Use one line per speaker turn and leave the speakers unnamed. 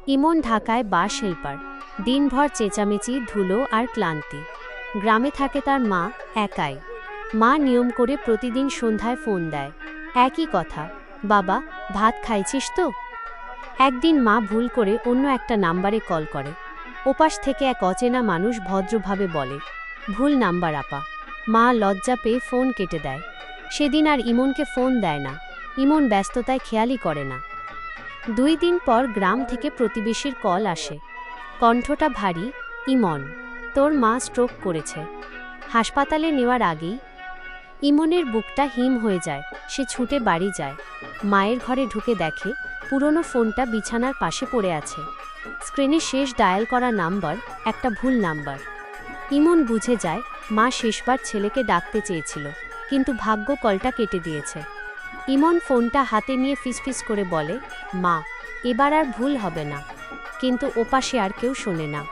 ইমন ঢাকায় বাস হেল্পার। দিনভর চেঁচামেচি, ধুলো আর ক্লান্তি। গ্রামে থাকে তার মা, একাই। মা নিয়ম করে প্রতিদিন সন্ধ্যায় ফোন দেয়। একই কথা, বাবা, ভাত খাইছিস তো? একদিন মা ভুল করে অন্য একটা নাম্বারে কল করে। ওপাশ থেকে এক অচেনা মানুষ ভদ্রভাবে বলে, ভুল নাম্বার আপা। মা লজ্জা পেয়ে ফোন কেটে দেয়। সেদিন আর ইমনকে ফোন দেয় না। ইমন ব্যস্ততায় খেয়ালই করে না। 2 দিন পর গ্রাম থেকে প্রতিবেশীর কল আসে। কণ্ঠটা ভারী, ইমন, তোর মা স্ট্রোক করেছে। হাসপাতালে নেওয়ার আগেই ইমনের বুকটা হিম হয়ে যায়। সে ছুটে বাড়ি যায়। মায়ের ঘরে ঢুকে দেখে পুরনো ফোনটা বিছানার পাশে পড়ে আছে। স্ক্রিনে শেষ ডায়াল করা নাম্বার একটা ভুল নাম্বার। ইমন বুঝে যায় মা শেষবার ছেলেকে ডাকতে চেয়েছিল, কিন্তু ভাগ্য কলটা কেটে দিয়েছে। ইমন ফোনটা হাতে নিয়ে ফিসফিস করে বলে, মা, এবার আর ভুল হবে না। কিন্তু ওপাশে আর কেউ শোনে না।